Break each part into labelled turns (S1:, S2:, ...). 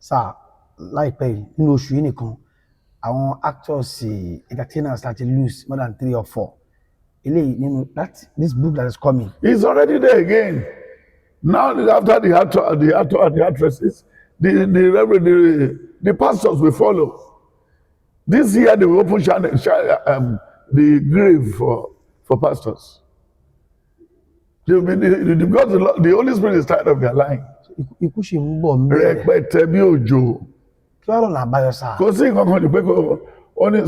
S1: Sir, láìpẹ́ yìí nínú oṣù yìí nìkan àwọn actors entertainers láti lose more than 3 or 4 eléyìí nínú this book that is coming.
S2: It's already there again. Now after the actor and the actresses, the pastors will follow. This year they will open the grave for pastors. Because the Holy Spirit is tired of their lying.
S1: Ikú ṣì ń bọ̀ mẹ́rẹ̀.
S2: Rẹpẹtẹ bí òjò.
S1: Kí wàá lọ́nà àbáyọ sáà?
S2: Kò sí nǹkan kan ní pé ó ní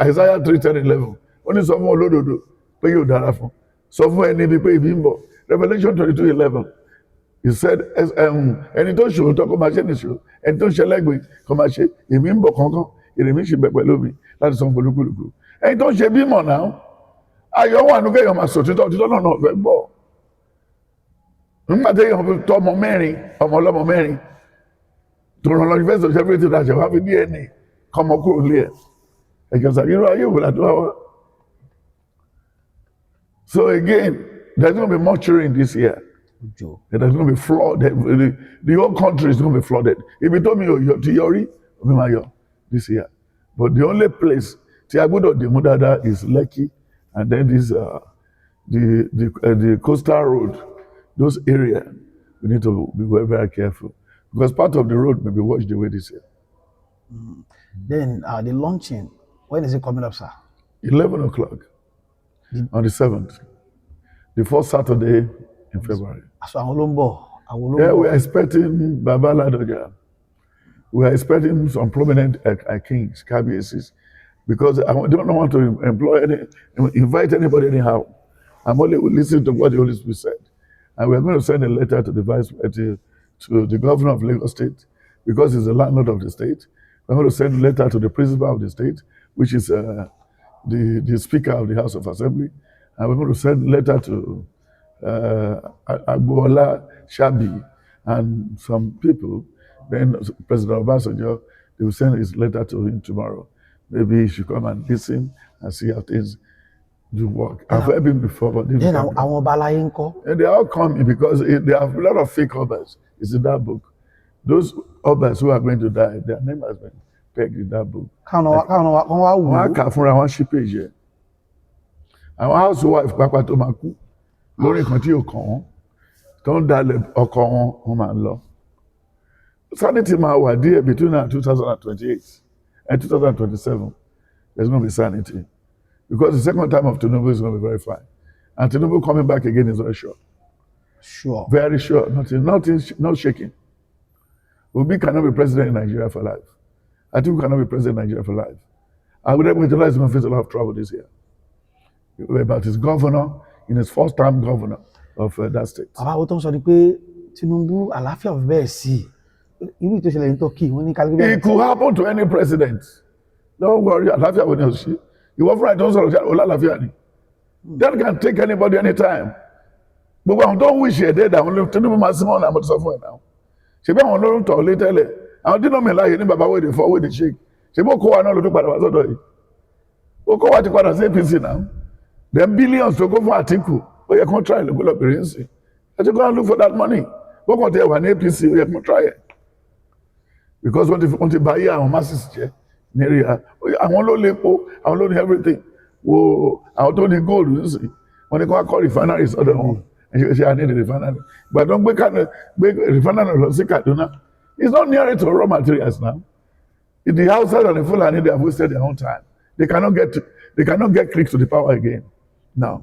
S2: Isaiah 3:10-11 ó ní sọ fún olódodo pé yóò dára fún. Sọ fún ẹni bíi pé ibi ń bọ̀. Revelation 22:11 he said ẹni tó ṣòro tó kó máa ṣe nìṣó ẹni tó ń ṣẹlẹ́gbẹ̀ẹ́ kó máa ṣe èmi ń bọ̀ kankan èrè mi ṣì bẹ̀ pẹ̀lú mi láti sọ polúkúlùkù. Ẹni tó ń ṣe bímọ náà ayọ̀ wà nù kéèyàn máa sòtítọ́ títọ́ náà náà fẹ́ gbọ́. Nígbà tí èèyàn tọ́ ọmọ ọlọ́mọ mẹ́rin tó ràn lọ yunifásitì ọ̀sẹ̀ fẹ́ẹ́ ti dàjẹ́ wá fi DNA kọ́mọ kúrò lé ẹ̀ ẹ̀jẹ̀ sàkírò ayé òwò láti wá wá. So again, there's going to be much rain this year. There's going to be flood. The whole country is going to be flooded. If you told me to Yori, this year. But the only place tí a gbọ́dọ̀ dé mú dáadáa is Lekki, and then this the coastal road. Those areas, we need to be very, very careful because part of the road may be washed away this year.
S1: Then the launching, when is it coming up, sir?
S2: 11 o'clock on the 7th, the first Saturday in February.
S1: So we
S2: are expecting Baba Ladoja. We are expecting some prominent kings, KBSs, because I don't want to invite anybody anyhow. I'm only listening to what the Holy Spirit said. And we're going to send a letter to the governor of Lagos State, because he's the landlord of the state. We're going to send a letter to the principal of the state, which is the speaker of the House of Assembly. And we're going to send a letter to Agbola Shabi and some people. Then President Obasanjo, they will send his letter to him tomorrow. Maybe he should come and listen and see how things do work. I've heard him before, but
S1: then àwọn ọba aláyé ńkọ́?
S2: And they all come because they have a lot of fake obas. It's in that book. Those obas who are going to die, their name has been pegged in that book.
S1: Káwọn wá wò ó.
S2: Wọ́n á kà fúnra wọn sí page yẹn. Àwọn housewife pápá tó máa kú lórí nǹkan tí yóò kàn wọ́n tó ń dalẹ̀ ọkọ wọn, wọ́n máa ń lọ. Sanity máa wà díẹ̀ between 2028 and 2027. There's going to be sanity. Because the second time of Tinubu is going to be very fine. And Tinubu coming back again is very sure.
S1: Sure.
S2: Very sure. Not shaking. Obi cannot be president in Nigeria for life. Atiku cannot be president in Nigeria for life. Agbedebo is going to face a lot of trouble this year. About his governor, in his first time governor of that state.
S1: Àbá wo tó ń sọ ni pé Tinubu àlàáfíà ò bẹ́ẹ̀ sí. Irú ìtò ìṣẹ̀lẹ̀ ní Turkey, wọ́n ní kálíbẹ̀.
S2: It could happen to any president. Don't worry, àlàáfíà ò ní ọ̀sẹ̀. You want right, don't say that can take anybody anytime. But when don't wish you're dead, I want to tell you my Simon, I'm not suffering now. She be on no to later. I didn't know me like any Baba way for with the shake. She won't go on to Baba. Oko what you call as APC now. There are billions to go for Atiku. But you can't try to go up experience. Let's go and look for that money. What can tell one APC? You can try it. Because when you buy your masses, area, I want to live, I want to everything. Whoa, I want to gold. When they call refineries, other one, and you say I need a refinery, but don't make a refinery. It's not near to raw materials now. In the outside and the full, they have wasted their own time. They cannot get clicks to the power again. Now,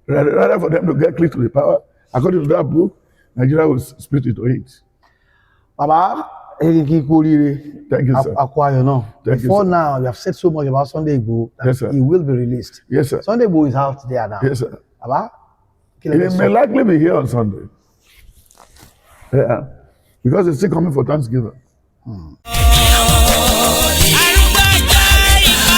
S2: rather for them to get clicks to the power, according to that book, Nigeria will split into 8.
S1: Baba. Thank you,
S2: sir.
S1: Before now, you have said so much about Sunday Igboho that
S2: yes,
S1: he will be released.
S2: Yes, sir.
S1: Sunday Igboho is out there now.
S2: Yes, sir.
S1: He
S2: may likely be here on Sunday. Yeah, because he's still coming for Thanksgiving.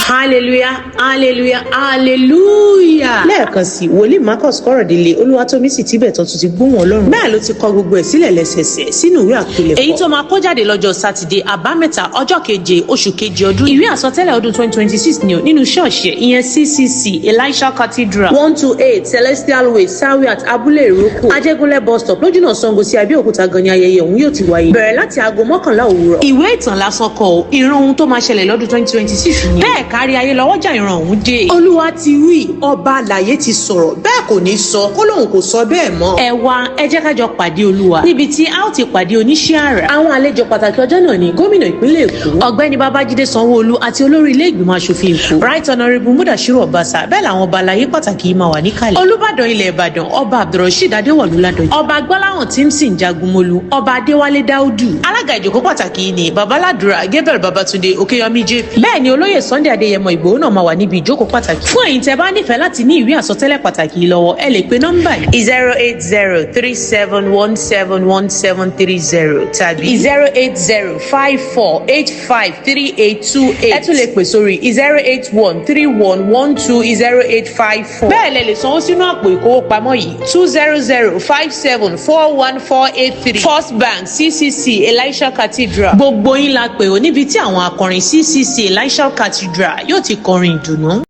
S3: hallelujah hallelujah hallelujah. lẹ́ẹ̀kan sí wòlíì Marcus Kọ́rọ̀délé Olúwatómísì Tibetan tún ti gbóhùn Ọlọ́run bẹ́ẹ̀ ló ti kọ gbogbo ẹ̀ sílẹ̀ lẹ́sẹẹsẹ sínú ìwé àpilẹ̀kọ èyí tó máa kó jáde lọ́jọ́ sátidé àbámẹ́ta ọjọ́ keje oṣù keje ọdún ìwé àsọtẹ́lẹ̀ ọdún 2026 ni o nínú ṣọ́ọ̀ṣì ìyẹn CCC Elisha Cathedral 128 Celestial Way Sawiat Abúlé Ìrókò Ajégúnlẹ̀ bus stop lójúnà Ṣàngó sí Abẹ́òkúta gan ni ayẹyẹ ọ̀hún yóò ti wáyé bẹ̀rẹ̀ láti aago 11 òwúrọ̀. ìwé ìtàn lásán kọ o ìran ohun tó máa ṣẹlẹ̀ lọ́dún 2026 ni bẹ́ẹ̀ kárí ayé lọ́wọ́jà ìran ọ̀hún dé. Olúwa ti wí ọba àlàyé ti sọ̀rọ̀ bẹ́ẹ̀ kò ní sọ kó lóun kò sọ bẹ́ẹ̀ mọ́. ẹ wá ẹ jẹ́ ká jọ pàdé Olúwa níbi tí a ó ti pàdé oníṣẹ́ àrà. àwọn àlejò pàtàkì ọjọ́ náà ni gómìnà ìpínlẹ̀ Èkó ọ̀gbẹ́ni Babájídé Sanwó-Olú àti olórí ilé ìgbìmọ̀ aṣòfin Èkó Right Honourable Mudashiru Obasa bẹ́ẹ̀ làwọn ọba àlàyé pàtàkì yìí máa wà níkàlẹ̀. Olúbàdàn ilẹ̀ Ìbàdàn ọba Abdulrasheed Adéwọ̀lú Ládọjà ọba Gbọ́láhàn Tímsìn Jagunmólú ọba Adéwálé Dáúdù alága ìjókòó pàtàkì yìí ni babaládùúrà Gabriel Babatunde Òkèyọmí JP bẹ́ẹ̀ ni olóyè Sunday Adéyẹmọ Ìgbòho náà máa wà níbi ìjókòó pàtàkì. fún ẹ̀yin tẹ́ bá nífẹ̀ẹ́ láti ní ìwé àsọtẹ́lẹ̀ pàtàkì yìí lọ́wọ́ ẹ lè pe nọ́mbà yìí 08037171730 tàbí 08054853828. ẹ tún lè pè sórí 08131120854. bẹ́ẹ̀ lẹ lè sanwó sínú àpò ìkówópamọ́ yìí 20057414883 First Bank CCC Elisha Cathedral. gbogbo yín la pè ó níbi tí àwọn akọrin CCC Elisha Cathedral yóò ti kọrin ìdùnnú.